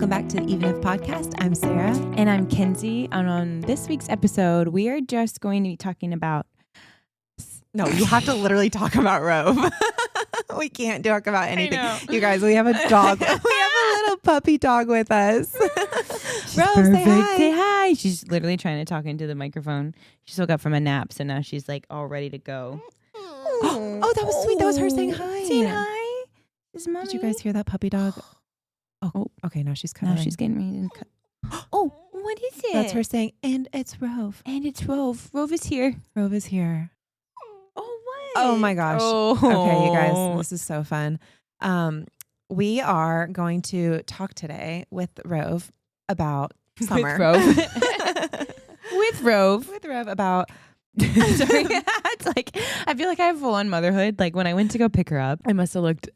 Welcome back to the Even If podcast. I'm Sarah. And I'm Kenzie. And on this week's episode, we are just going to be talking about... No, you have to literally talk about Rove. We can't talk about anything. You guys, we have a dog. We have a little puppy dog with us. Rove, say hi. Say hi. She's literally trying to talk into the microphone. She woke up from a nap, so now she's like all ready to go. Oh, that was sweet. That was her saying hi. Saying hi. Is mommy? Did you guys hear that puppy dog? Oh, okay. Now she's coming. Now she's getting ready to cut. Oh, what is it? That's her saying, and it's Rove. And it's Rove. Rove is here. Rove is here. Oh, what? Oh my gosh. Oh. Okay, you guys, this is so fun. We are going to talk today with Rove about summer. With Rove. With Rove. With Rove about... Sorry. It's like, I feel like I have full on motherhood. Like when I went to go pick her up, I must have looked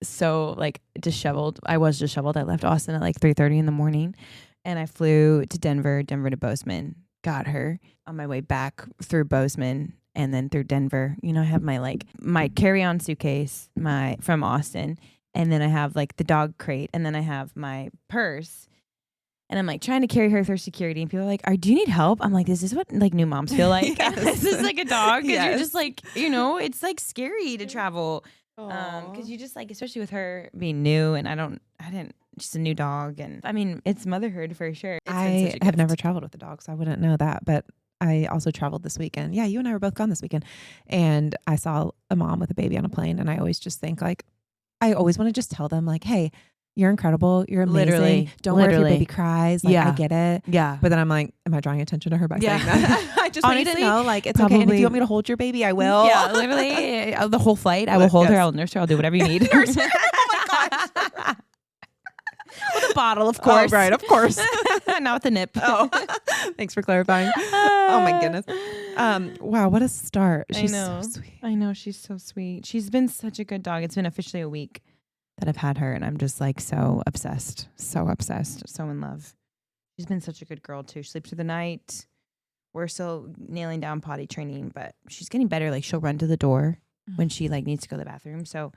so like disheveled. I was disheveled. I left Austin at like 3:30 in the morning and I flew to Denver to Bozeman, got her on my way back through Bozeman and then through Denver. You know, I have my carry-on suitcase, from Austin. And then I have like the dog crate and then I have my purse. And I'm like trying to carry her through security and people are like, do you need help? I'm like, this is what like new moms feel like. Yes. This is like a dog. Cause Yes. you're just like, you know, it's like scary to travel. Cause you just like, especially with her being new and she's a new dog. And I mean, it's motherhood for sure. I have never traveled with a dog, so I wouldn't know that. But I also traveled this weekend. Yeah, you and I were both gone this weekend. And I saw a mom with a baby on a plane. And I always just think like, I always want to just tell them like, hey, you're incredible. You're amazing. Literally. Don't worry if your baby cries. Like, I get it. Yeah. But then I'm like, am I drawing attention to her by saying that? I just want you to know, like, it's okay. And if you want me to hold your baby, I will. Yeah, literally. The whole flight, I will hold her. I'll nurse her. I'll do whatever you need. Oh my gosh. With a bottle, of course. Oh, right, of course. Not with the nip. Oh, thanks for clarifying. Oh my goodness. Wow, what a start. She's so sweet. I know. She's so sweet. She's been such a good dog. It's been officially a week that I've had her and I'm just like so obsessed, so in love. She's been such a good girl too. She sleeps through the night. We're still nailing down potty training, but she's getting better. Like she'll run to the door when she like needs to go to the bathroom. So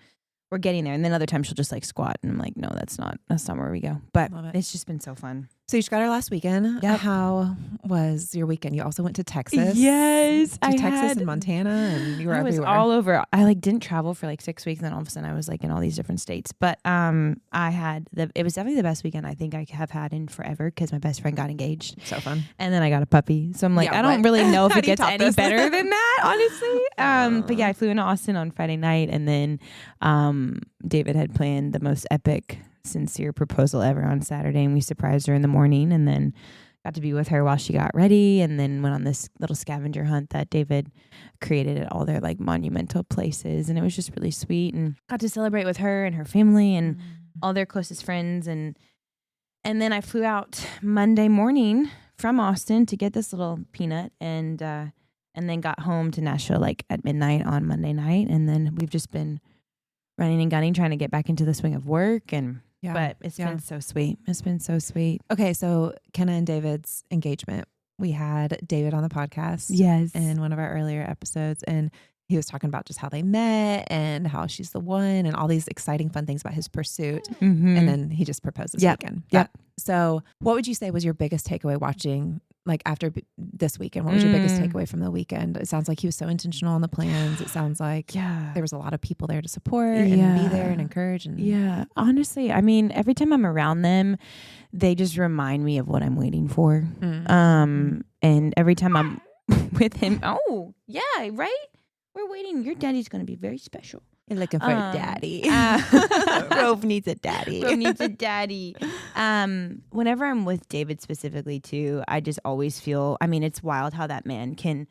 we're getting there. And then other times she'll just like squat and I'm like, no, that's not where we go. But it's just been so fun. So you just got her last weekend. Yep. How was your weekend? You also went to Texas. Yes. To Texas and Montana and you were everywhere. I was all over. I like didn't travel for like 6 weeks and then all of a sudden I was like in all these different states. But it was definitely the best weekend I think I have had in forever because my best friend got engaged. So fun. And then I got a puppy. So I'm like, I don't really know if it gets any better than that, honestly. But yeah, I flew into Austin on Friday night and then David had planned the most epic sincere proposal ever on Saturday and we surprised her in the morning and then got to be with her while she got ready and then went on this little scavenger hunt that David created at all their like monumental places and it was just really sweet and got to celebrate with her and her family and all their closest friends and then I flew out Monday morning from Austin to get this little peanut and then got home to Nashville like at midnight on Monday night and then we've just been running and gunning trying to get back into the swing of work but it's been so sweet. It's been so sweet. Okay, so Kenna and David's engagement. We had David on the podcast. Yes. In one of our earlier episodes. And he was talking about just how they met and how she's the one and all these exciting, fun things about his pursuit. Mm-hmm. And then he just proposed this weekend. Yeah. So what would you say was your biggest takeaway watching, like after this weekend? What was your biggest takeaway from the weekend? It sounds like he was so intentional on the plans. It sounds like there was a lot of people there to support and be there and encourage. And honestly, I mean, every time I'm around them, they just remind me of what I'm waiting for. And every time I'm with him, right? We're waiting. Your daddy's going to be very special. You're looking for a daddy. Rove needs a daddy. Rove needs a daddy. Whenever I'm with David specifically too, I just always feel, I mean, it's wild how that man can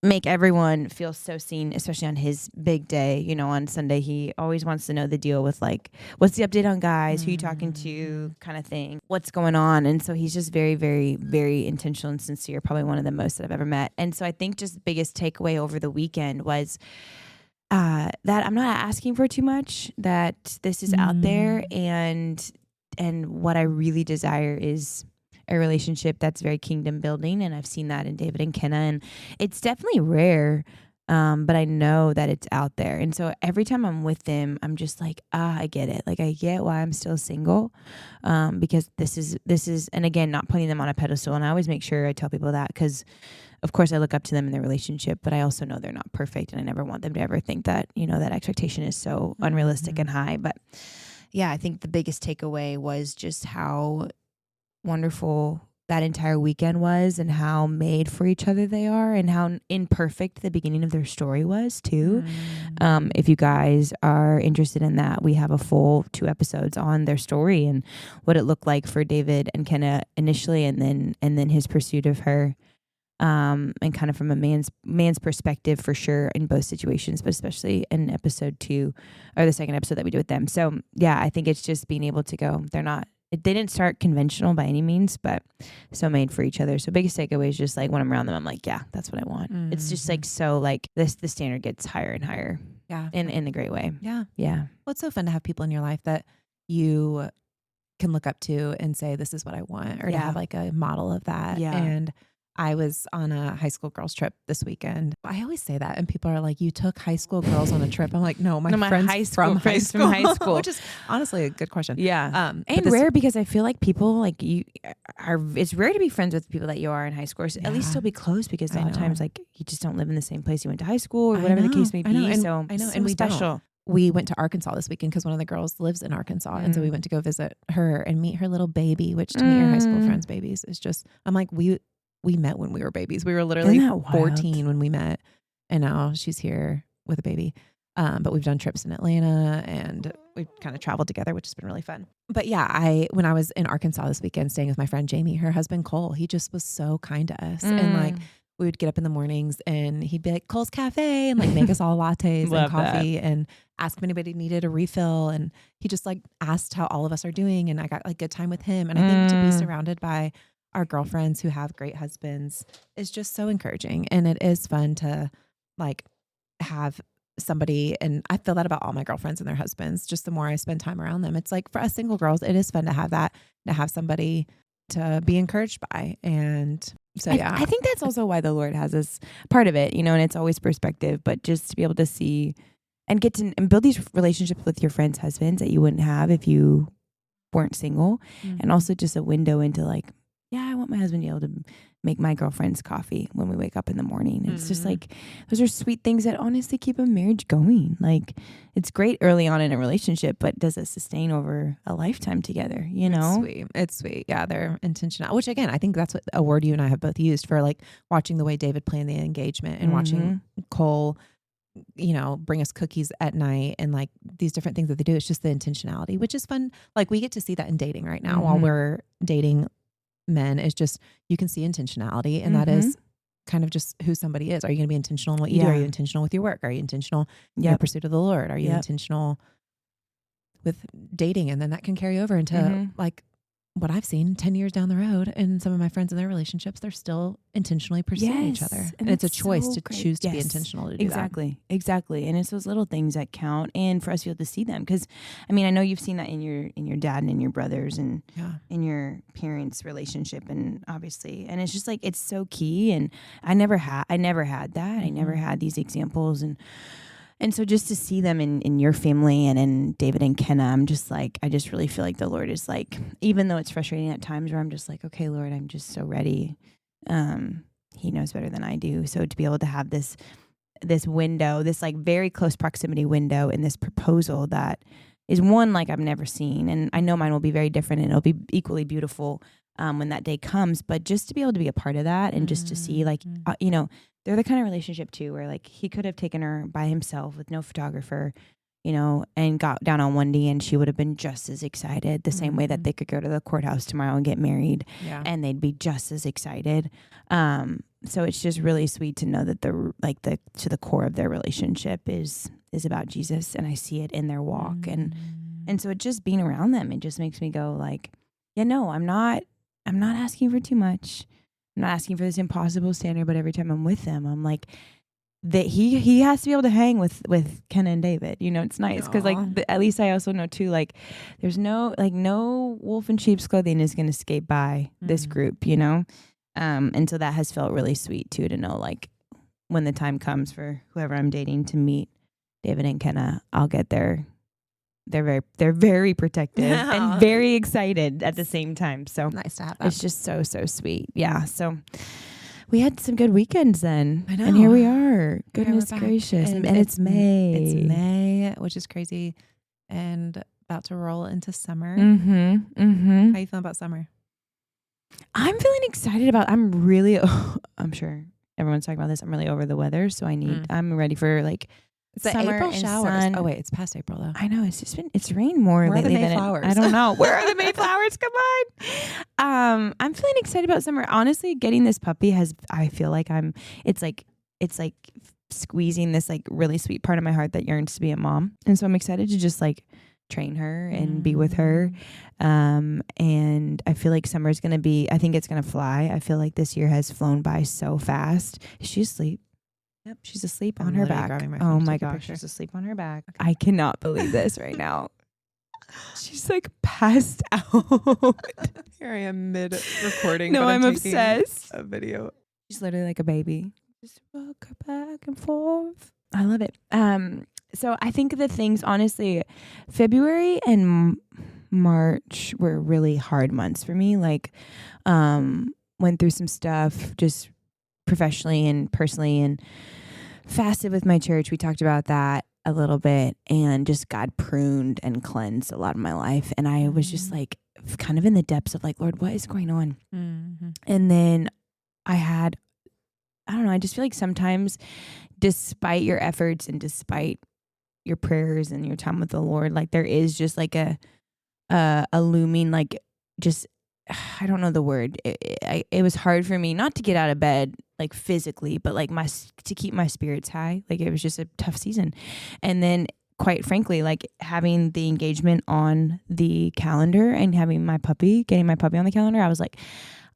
make everyone feel so seen, especially on his big day. You know, on Sunday, he always wants to know the deal with like, what's the update on guys? Who you talking to? Kind of thing. What's going on? And so he's just very, very, very intentional and sincere. Probably one of the most that I've ever met. And so I think just the biggest takeaway over the weekend was that I'm not asking for too much, that this is out there, and what I really desire is a relationship that's very kingdom building, and I've seen that in David and Kenna, and it's definitely rare But I know that it's out there. And so every time I'm with them, I'm just like, I get it. Like I get why I'm still single. Because this is, and again, not putting them on a pedestal. And I always make sure I tell people that, because of course I look up to them in their relationship, but I also know they're not perfect. And I never want them to ever think that, that expectation is so unrealistic and high. But yeah, I think the biggest takeaway was just how wonderful that entire weekend was, and how made for each other they are, and how imperfect the beginning of their story was too. If you guys are interested in that, we have a full 2 episodes on their story and what it looked like for David and Kenna initially, and then his pursuit of her, and kind of from a man's perspective for sure in both situations, but especially in episode 2 or the second episode that we did with them. So yeah, I think it's just being able to go, they didn't start conventional by any means, but so made for each other. So biggest takeaway is just like when I'm around them, I'm like, yeah, that's what I want. It's just like, so like the standard gets higher and higher. Yeah. In a great way. Yeah. Yeah. Well, it's so fun to have people in your life that you can look up to and say, this is what I want, or to have like a model of that. Yeah. And I was on a high school girls trip this weekend. I always say that, and people are like, you took high school girls on a trip. I'm like, no, my friends from high school, which is honestly a good question. Yeah. And rare, because I feel like people like you it's rare to be friends with people that you are in high school, or at least still be close, because a lot of times like you just don't live in the same place you went to high school, or whatever the case may be. I know. And we special. We went to Arkansas this weekend because one of the girls lives in Arkansas. And so we went to go visit her and meet her little baby, which to me, your high school friends' babies is just, I'm like, we met when we were babies. We were literally 14 when we met, and now she's here with a baby. But we've done trips in Atlanta, and we've kind of traveled together, which has been really fun. But yeah, when I was in Arkansas this weekend, staying with my friend Jamie, her husband Cole, he just was so kind to us. And like, we would get up in the mornings and he'd be like, Cole's Cafe, and like make us all lattes and coffee and ask if anybody needed a refill. And he just like asked how all of us are doing. And I got like good time with him. And I think to be surrounded by our girlfriends who have great husbands is just so encouraging. And it is fun to like have somebody, and I feel that about all my girlfriends and their husbands, just the more I spend time around them. It's like for us single girls, it is fun to have that, to have somebody to be encouraged by. And so, yeah, I think that's also why the Lord has us part of it, and it's always perspective, but just to be able to see and get to and build these relationships with your friends' husbands that you wouldn't have if you weren't single. And also just a window into like, yeah, I want my husband to be able to make my girlfriend's coffee when we wake up in the morning. It's just like, those are sweet things that honestly keep a marriage going. Like, it's great early on in a relationship, but does it sustain over a lifetime together? It's sweet. Yeah, they're intentional, which again, I think that's what a word you and I have both used for like watching the way David planned the engagement, and watching Cole, bring us cookies at night, and like these different things that they do. It's just the intentionality, which is fun. Like, we get to see that in dating right now while we're dating men, is just, you can see intentionality, and that is kind of just who somebody is. Are you going to be intentional in what you do? Are you intentional with your work? Are you intentional in your pursuit of the Lord? Are you intentional with dating? And then that can carry over into like what I've seen 10 years down the road, and some of my friends in their relationships, they're still intentionally pursuing each other. And it's a choice to choose to be intentional to do that. Exactly. And it's those little things that count, and for us to be able to see them. Because I mean, I know you've seen that in your dad and in your brothers and in your parents' relationship, and obviously, and it's just like, it's so key. And I never had that. I never had these examples, and so just to see them in your family and in David and Kenna, I'm just like, I just really feel like the Lord is like, even though it's frustrating at times where I'm just like, okay, Lord, I'm just so ready. He knows better than I do. So to be able to have this window, this like very close proximity window in this proposal that is one like I've never seen. And I know mine will be very different, and it'll be equally beautiful when that day comes. But just to be able to be a part of that, and just to see like, they're the kind of relationship too, where like he could have taken her by himself with no photographer, and got down on one knee, and she would have been just as excited, the same way that they could go to the courthouse tomorrow and get married, and they'd be just as excited. So it's just really sweet to know that to the core of their relationship is about Jesus, and I see it in their walk, and so it just being around them, it just makes me go like, yeah, no, I'm not asking for too much. I'm not asking for this impossible standard, but every time I'm with them, I'm like, that he has to be able to hang with Kenna and David. It's nice because like at least I also know too, like there's no wolf in sheep's clothing is going to escape by this group, and so that has felt really sweet too, to know like when the time comes for whoever I'm dating to meet David and Kenna, I'll get there. They're very protective and very excited at the same time. So nice to have that. It's just so sweet. Yeah. So we had some good weekends then. I know. And here we are. Goodness gracious. And it's May. It's May, which is crazy. And about to roll into summer. How you feeling about summer? I'm feeling excited about I'm sure everyone's talking about this. I'm really over the weather. So I'm ready for like it's summer April and showers. sun. Oh wait, it's past April though. I know it's rained more Where lately are the than Mayflowers? I don't know. Where are the Mayflowers? Come on. I'm feeling excited about summer. Honestly, getting this puppy I feel like it's like squeezing this like really sweet part of my heart that yearns to be a mom. And so I'm excited to just like train her and be with her. And I feel like summer's going to be, I think it's going to fly. I feel like this year has flown by so fast. Is she asleep? Yep, she's asleep on her back. Oh my gosh, she's asleep on her back. Okay. I cannot believe this right now. She's like passed out. Here I am mid-recording. No, I'm obsessed. A video. She's literally like a baby. Just rock her back and forth. I love it. So I think the things, honestly, February and March were really hard months for me. Like, went through some stuff just professionally and personally, and fasted with my church. We talked about that a little bit, and just God pruned and cleansed a lot of my life. And I was just like kind of in the depths of like, Lord, what is going on? And then I don't know, I just feel like sometimes despite your efforts and despite your prayers and your time with the Lord, like there is just like a looming, like just, I don't know the word. It was hard for me not to get out of bed like physically, but like to keep my spirits high. Like it was just a tough season. And then quite frankly, like having the engagement on the calendar and getting my puppy on the calendar, I was like,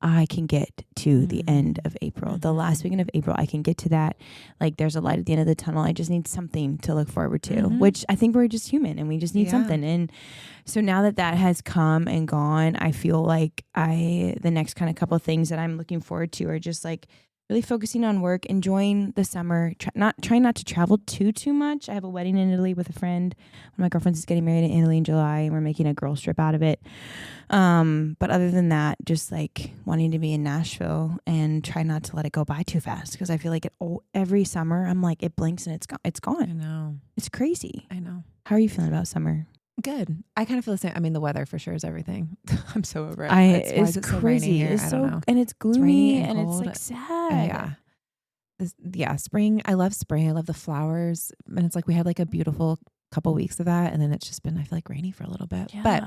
I can get to the end of April. The last weekend of April, I can get to that. Like there's a light at the end of the tunnel. I just need something to look forward to, which I think we're just human and we just need something. And so now that has come and gone, I feel like the next kind of couple of things that I'm looking forward to are just like really focusing on work, enjoying the summer, trying not to travel too much. I have a wedding in Italy with a friend. One of my girlfriends is getting married in Italy in July, and we're making a girls trip out of it. But other than that, just like wanting to be in Nashville and try not to let it go by too fast, because I feel like every summer I'm like it blinks and it's gone. I know. It's crazy. I know. How are you feeling about summer? Good. I kind of feel the same. I mean, the weather for sure is everything. I'm so over it. It's crazy. So rainy here? I don't know. And it's gloomy and it's cold. Like sad. Spring. I love spring. I love the flowers. And it's like we had like a beautiful couple weeks of that. And then it's just been, I feel like, rainy for a little bit. Yeah. But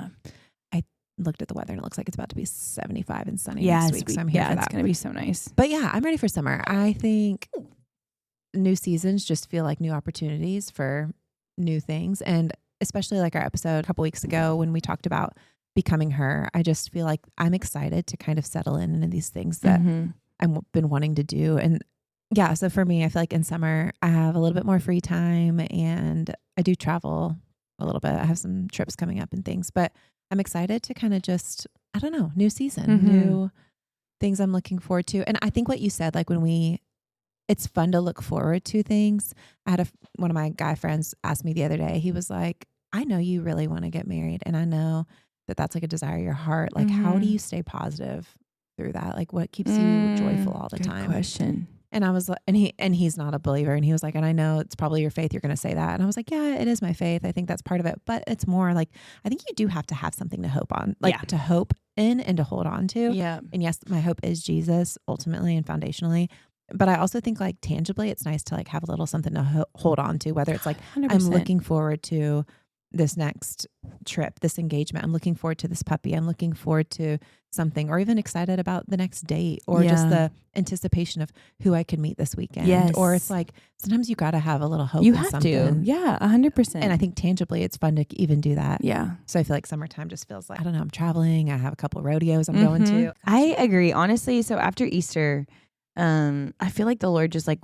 I looked at the weather and it looks like it's about to be 75 and sunny next week. So I'm here for that. It's going to be so nice. But yeah, I'm ready for summer. I think new seasons just feel like new opportunities for new things. And especially like our episode a couple weeks ago when we talked about becoming her, I just feel like I'm excited to kind of settle into these things that I've been wanting to do. And yeah, so for me, I feel like in summer I have a little bit more free time and I do travel a little bit. I have some trips coming up and things, but I'm excited to kind of just, I don't know, new season, new things I'm looking forward to. And I think what you said, like it's fun to look forward to things. I had one of my guy friends asked me the other day, he was like, I know you really want to get married and I know that that's like a desire of your heart. Like, how do you stay positive through that? Like, what keeps you joyful all the time? Good question. And I was like, and he's not a believer. And he was like, and I know it's probably your faith. You're going to say that. And I was like, yeah, it is my faith. I think that's part of it, but it's more like, I think you do have to have something to hope on, like to hope in and to hold on to. Yeah. And yes, my hope is Jesus ultimately and foundationally. But I also think like tangibly, it's nice to like have a little something to hold on to, whether it's like, 100%. I'm looking forward to this next trip, this engagement. I'm looking forward to this puppy. I'm looking forward to something, or even excited about the next date, or just the anticipation of who I could meet this weekend. Yes. Or it's like, sometimes you got to have a little hope. You in have something. to. Yeah, 100%. And I think tangibly it's fun to even do that. Yeah. So I feel like summertime just feels like, I don't know, I'm traveling. I have a couple of rodeos I'm going to. I agree. Honestly, so after Easter, I feel like the Lord just like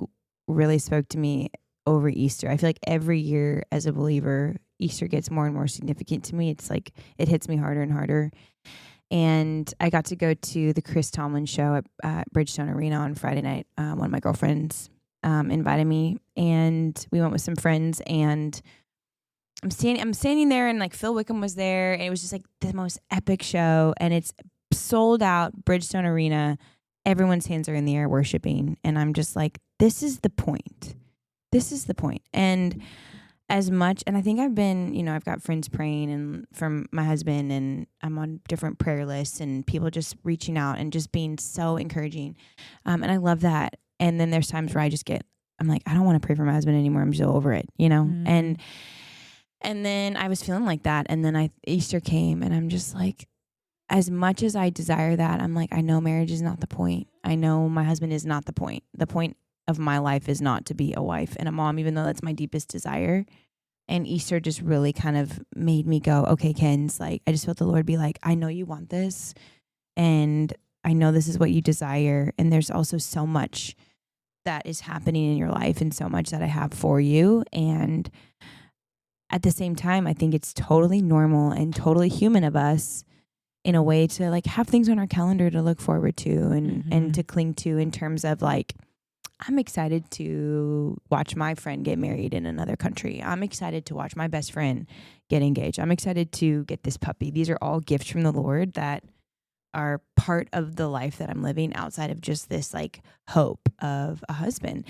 really spoke to me over Easter. I feel like every year as a believer, Easter gets more and more significant to me. It's like it hits me harder and harder. And I got to go to the Chris Tomlin show at Bridgestone Arena on Friday night. One of my girlfriends invited me, and we went with some friends, and I'm standing there, and like Phil Wickham was there, and it was just like the most epic show, and it's sold out, Bridgestone Arena. Everyone's hands are in the air worshiping, and I'm just like, this is the point. This is the point. And as much, and I think I've been, I've got friends praying and from my husband, and I'm on different prayer lists, and people just reaching out and just being so encouraging. And I love that. And then there's times where I'm like, I don't want to pray for my husband anymore. I'm so over it, And then I was feeling like that. And then Easter came, and I'm just like, as much as I desire that, I'm like, I know marriage is not the point. I know my husband is not the point. The point of my life is not to be a wife and a mom, even though that's my deepest desire. And Easter just really kind of made me go, okay, Ken's, like, I just felt the Lord be like, I know you want this, and I know this is what you desire. And there's also so much that is happening in your life, and so much that I have for you. And at the same time, I think it's totally normal and totally human of us in a way to like have things on our calendar to look forward to and to cling to, in terms of like, I'm excited to watch my friend get married in another country. I'm excited to watch my best friend get engaged. I'm excited to get this puppy. These are all gifts from the Lord that are part of the life that I'm living outside of just this like hope of a husband,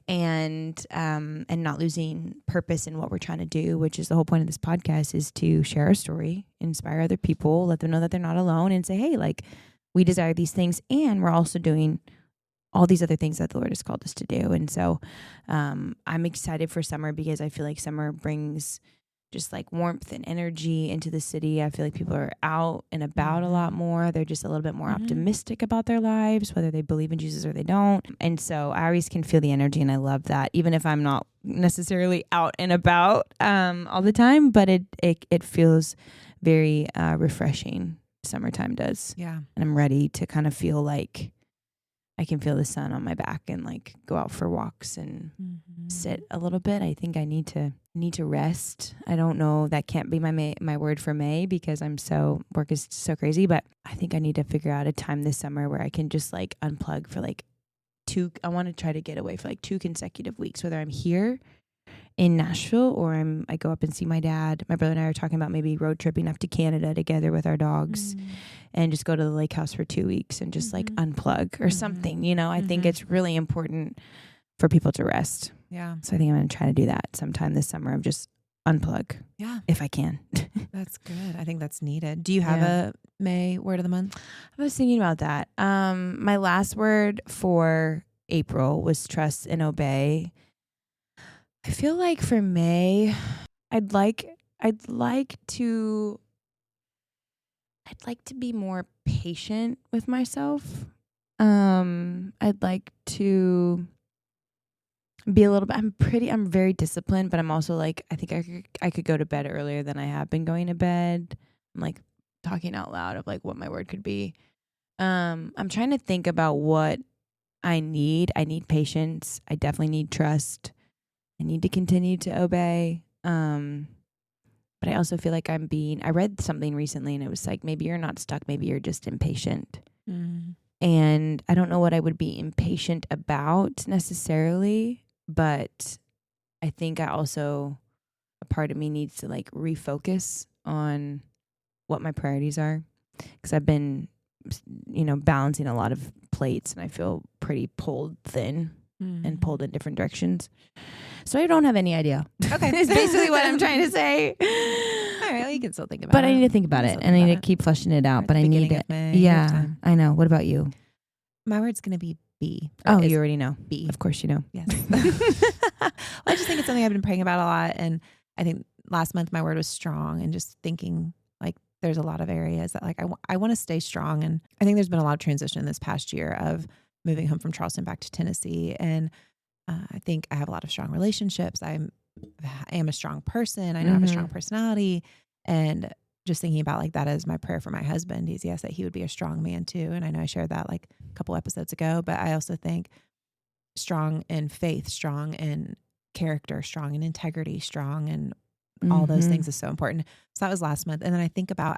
and not losing purpose in what we're trying to do, which is the whole point of this podcast, is to share our story, inspire other people, let them know that they're not alone, and say, hey, like, we desire these things, and we're also doing all these other things that the Lord has called us to do. And so I'm excited for summer, because I feel like summer brings just like warmth and energy into the city. I feel like people are out and about a lot more. They're just a little bit more optimistic about their lives, whether they believe in Jesus or they don't. And so I always can feel the energy, and I love that, even if I'm not necessarily out and about all the time, but it feels very refreshing. Summertime does. Yeah. And I'm ready to kind of feel like I can feel the sun on my back and like go out for walks and sit a little bit. I think I need to rest. I don't know. That can't be my word for May, because work is so crazy, but I think I need to figure out a time this summer where I can just like unplug for like I want to try to get away for like 2 consecutive weeks, whether I'm here in Nashville or I go up and see my dad. My brother and I are talking about maybe road tripping up to Canada together with our dogs and just go to the lake house for 2 weeks and just like unplug or something, I think it's really important for people to rest. Yeah. So I think I'm going to try to do that sometime this summer, of just unplug. Yeah. If I can. That's good. I think that's needed. Do you have a May word of the month? I was thinking about that. My last word for April was trust and obey. I feel like for May, I'd like to be more patient with myself. I'd like to be a little bit, I'm very disciplined, but I'm also like, I think I could go to bed earlier than I have been going to bed. I'm like talking out loud of like what my word could be. I'm trying to think about what I need. I need patience. I definitely need trust. I need to continue to obey. But I also feel like I read something recently, and it was like, maybe you're not stuck. Maybe you're just impatient. And I don't know what I would be impatient about necessarily, but I think a part of me needs to like refocus on what my priorities are, because I've been, balancing a lot of plates, and I feel pretty pulled thin and pulled in different directions. So I don't have any idea. Okay. It's basically what I'm trying to say. All right, well, you can still think about it. But I need to think about it, and I need to keep fleshing it out. But I need it. Yeah, I know. What about you? My word's going to be B. Oh, you already know. B. Of course you know. Yes. Well, I just think it's something I've been praying about a lot. And I think last month my word was strong, and just thinking like there's a lot of areas that like I want to stay strong. And I think there's been a lot of transition this past year of moving home from Charleston back to Tennessee. And I think I have a lot of strong relationships. I am a strong person. I know I have a strong personality. And just thinking about like that as my prayer for my husband is, yes, that he would be a strong man too. And I know I shared that like a couple episodes ago, but I also think strong in faith, strong in character, strong in integrity, strong in all those things is so important. So that was last month. And then I think about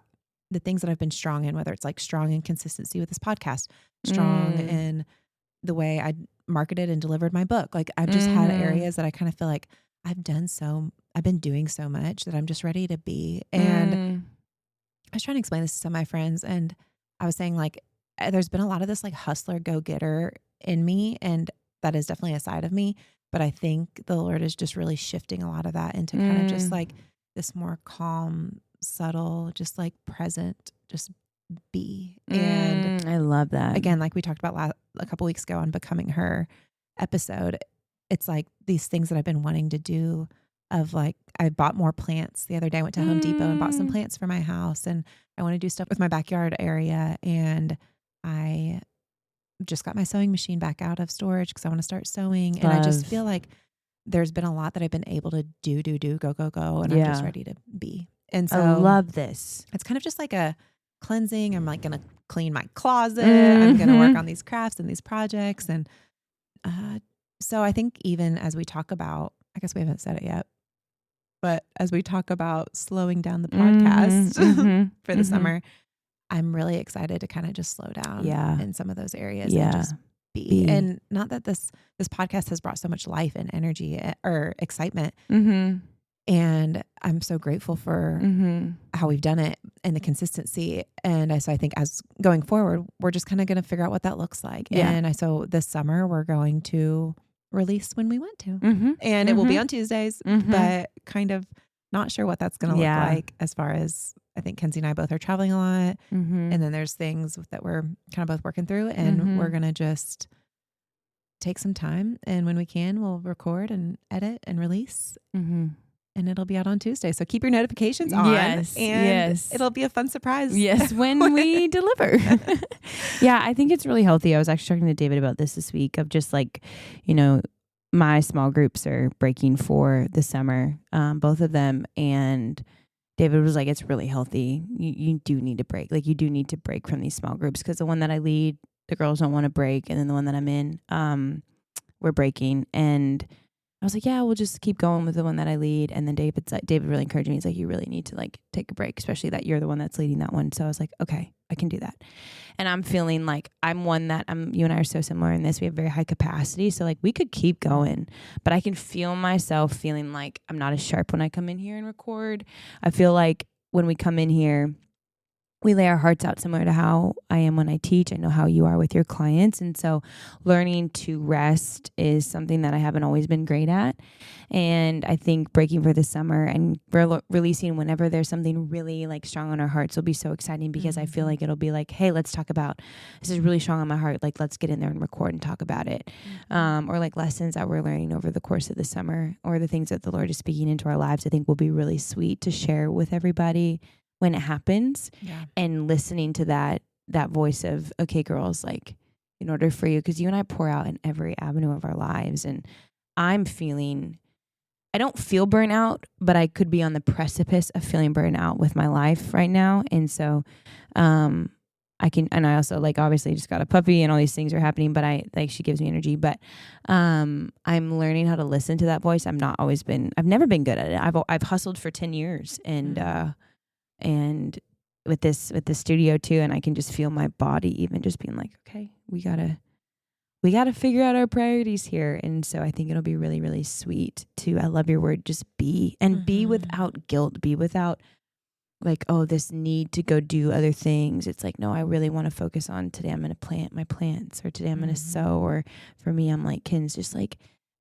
the things that I've been strong in, whether it's like strong in consistency with this podcast, strong in the way I marketed and delivered my book. Like I've just had areas that I kind of feel like I've been doing so much that I'm just ready to be. And I was trying to explain this to some of my friends, and I was saying like, there's been a lot of this like hustler go-getter in me, and that is definitely a side of me. But I think the Lord is just really shifting a lot of that into kind of just like this more calm, subtle, just like present, just be. And I love that. Again, like we talked about a couple weeks ago on Becoming Her episode, it's like these things that I've been wanting to do of like, I bought more plants the other day. I went to Home Depot and bought some plants for my house, and I want to do stuff with my backyard area. And I just got my sewing machine back out of storage because I want to start sewing. And I just feel like there's been a lot that I've been able to do, go. And I'm just ready to be. And so I love this. It's kind of just like a cleansing. I'm like going to clean my closet. I'm going to work on these crafts and these projects. And so I think even as we talk about, I guess we haven't said it yet, but as we talk about slowing down the podcast for the summer, I'm really excited to kind of just slow down in some of those areas and just be. And not that this podcast has brought so much life and energy or excitement. And I'm so grateful for how we've done it and the consistency. And so I think as going forward, we're just kind of going to figure out what that looks like. And so this summer we're going to release when we want to, and it will be on Tuesdays, but kind of not sure what that's going to look like as far as, I think Kenzie and I both are traveling a lot. And then there's things that we're kind of both working through, and we're going to just take some time. And when we can, we'll record and edit and release. And it'll be out on Tuesday. So keep your notifications on. And it'll be a fun surprise. When we deliver. I think it's really healthy. I was actually talking to David about this week of just like, my small groups are breaking for the summer, both of them. And David was like, it's really healthy. You do need to break. Like you do need to break from these small groups, because the one that I lead, the girls don't want to break. And then the one that I'm in, we're breaking. And I was like, yeah, we'll just keep going with the one that I lead. And then David really encouraged me. He's like, you really need to like take a break, especially that you're the one that's leading that one. So I was like, okay, I can do that. And I'm feeling like I'm one that you and I are so similar in this. We have very high capacity. So like we could keep going, but I can feel myself feeling like I'm not as sharp when I come in here and record. I feel like when we come in here, we lay our hearts out similar to how I am when I teach. I know how you are with your clients. And so learning to rest is something that I haven't always been great at. And I think breaking for the summer and releasing whenever there's something really like strong on our hearts will be so exciting, because I feel like it'll be like, hey, let's talk about, this is really strong on my heart. Like, let's get in there and record and talk about it. Or like lessons that we're learning over the course of the summer, or the things that the Lord is speaking into our lives, I think will be really sweet to share with everybody when it happens. And listening to that voice of, okay, girls, like in order for you, because you and I pour out in every avenue of our lives, and I don't feel burnout, but I could be on the precipice of feeling burnout with my life right now. And so, and I also like obviously just got a puppy and all these things are happening, but she gives me energy, but, I'm learning how to listen to that voice. I've never been good at it. I've hustled for 10 years and with this studio too, and I can just feel my body even just being like, okay, we gotta figure out our priorities here. And so I think it'll be really, really sweet to, I love your word, just be, and be without guilt, be without like, oh, this need to go do other things. It's like, no, I really want to focus on today I'm going to plant my plants, or today I'm going to sew. Or for me, I'm like, Ken's just like,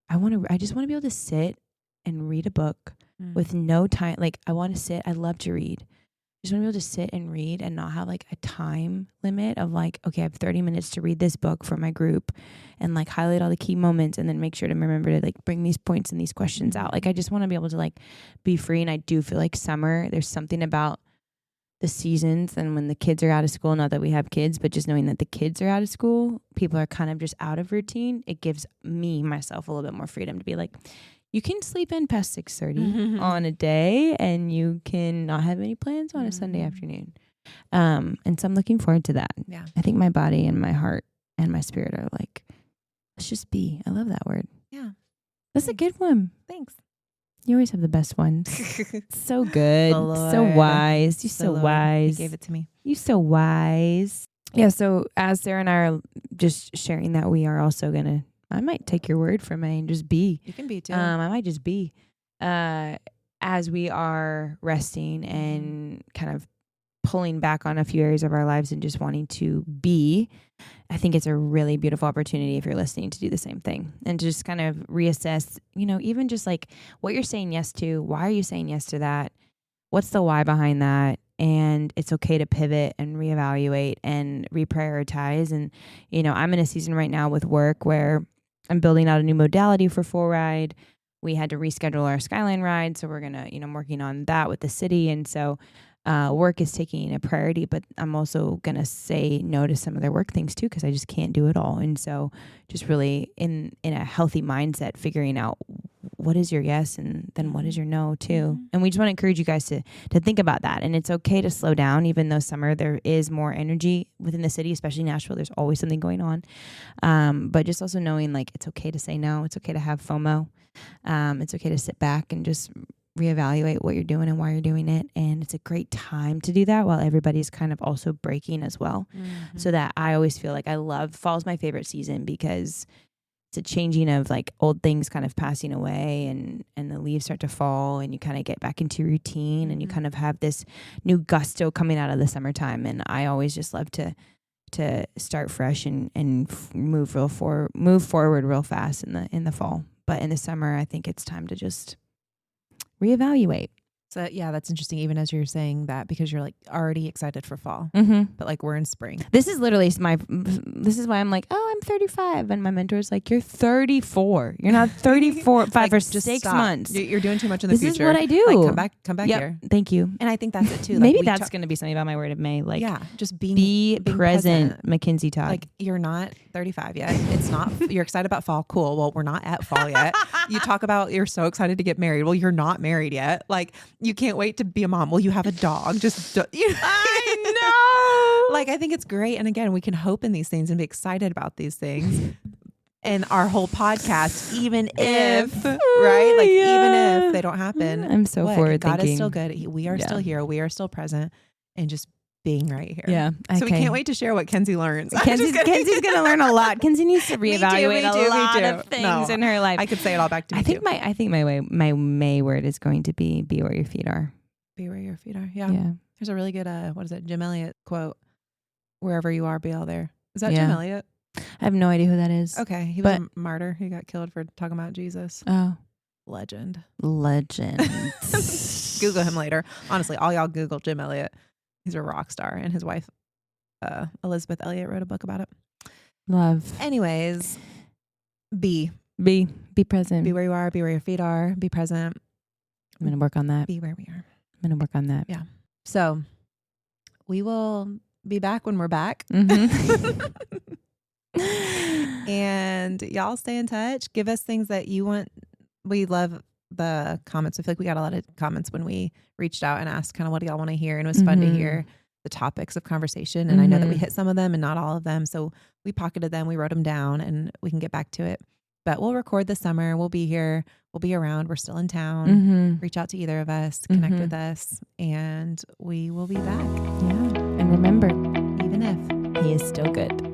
I just want to be able to sit and read a book with no time. Like I want to sit, I love to read. I just want to be able to sit and read and not have like a time limit of like, okay, I have 30 minutes to read this book for my group, and like highlight all the key moments, and then make sure to remember to like bring these points and these questions out. Like I just want to be able to like be free. And I do feel like summer, there's something about the seasons and when the kids are out of school, not that we have kids, but just knowing that the kids are out of school, people are kind of just out of routine. It gives myself a little bit more freedom to be like, you can sleep in past 6:30 on a day, and you can not have any plans on a Sunday afternoon. And so I'm looking forward to that. Yeah. I think my body and my heart and my spirit are like, let's just be. I love that word. Yeah. That's a good one. Thanks. You always have the best ones. So good. So wise. You're so wise. He gave it to me. You're so wise. Yeah. So as Sarah and I are just sharing that, we are also going to I might take your word from it and just be. You can be too. I might just be. As we are resting and kind of pulling back on a few areas of our lives and just wanting to be, I think it's a really beautiful opportunity if you're listening to do the same thing and to just kind of reassess, even just like what you're saying yes to. Why are you saying yes to that? What's the why behind that? And it's okay to pivot and reevaluate and reprioritize. And, I'm in a season right now with work where I'm building out a new modality for Full Ride. We had to reschedule our Skyline ride. So we're going to, I'm working on that with the city. And so work is taking a priority, but I'm also going to say no to some of their work things too, because I just can't do it all. And so just really in a healthy mindset, figuring out what is your yes and then what is your no too. Mm-hmm. And we just want to encourage you guys to think about that. And it's okay to slow down, even though summer there is more energy within the city, especially Nashville. There's always something going on. But just also knowing like it's okay to say no. It's okay to have FOMO. It's okay to sit back and just reevaluate what you're doing and why you're doing it. And it's a great time to do that while everybody's kind of also breaking as well. Mm-hmm. So that I always feel like fall's my favorite season because it's a changing of like old things kind of passing away and the leaves start to fall and you kind of get back into routine. Mm-hmm. And you kind of have this new gusto coming out of the summertime. And I always just love to start fresh and move forward real fast in the fall. But in the summer, I think it's time to just reevaluate. So yeah, that's interesting. Even as you're saying that, because you're like already excited for fall, but like we're in spring. This is literally this is why I'm like, oh, I'm 35, and my mentor's like, you're 34. You're not 34, 5 like, or just 6 stop. months. You're doing too much in the future. This is what I do. Like, come back here. Thank you. And I think that's it too. Like, maybe that's going to be something about my word of May. Like, yeah, just be present. Mackenzie talk. Like you're not 35 yet. It's not. You're excited about fall. Cool. Well, we're not at fall yet. You talk about you're so excited to get married. Well, you're not married yet. Like you can't wait to be a mom. Well, you have a dog. I know. Like I think it's great. And again, we can hope in these things and be excited about these things. And our whole podcast, even if, right? Like even if they don't happen, I'm so forward God thinking. Is still good. We are still here. We are still present, and just being right here. Yeah. So we can't wait to share what Kenzie learns. Kenzie's going to learn a lot. Kenzie needs to reevaluate a lot of things in her life. I could say it all back to me. I think my May word is going to be where your feet are. Be where your feet are. Yeah. There's a really good what is it? Jim Elliot quote. Wherever you are, be all there. Is that Jim Elliot? I have no idea who that is. Okay. He was a martyr. He got killed for talking about Jesus. Oh. Legend. Google him later. Honestly, all y'all Google Jim Elliot. He's a rock star. And his wife, Elizabeth Elliot, wrote a book about it. Love. Anyways, be present. Be where you are. Be where your feet are. Be present. I'm going to work on that. Be where we are. I'm going to work on that. Yeah. So we will be back when we're back. Mm-hmm. And y'all stay in touch. Give us things that you want. We love the comments. I feel like we got a lot of comments when we reached out and asked kind of what do y'all want to hear. And it was fun to hear the topics of conversation. And I know that we hit some of them and not all of them. So we pocketed them. We wrote them down and we can get back to it. But we'll record this summer. We'll be here. We'll be around. We're still in town. Reach out to either of us. Connect with us. And we will be back. Yeah. And remember, even if he is still good.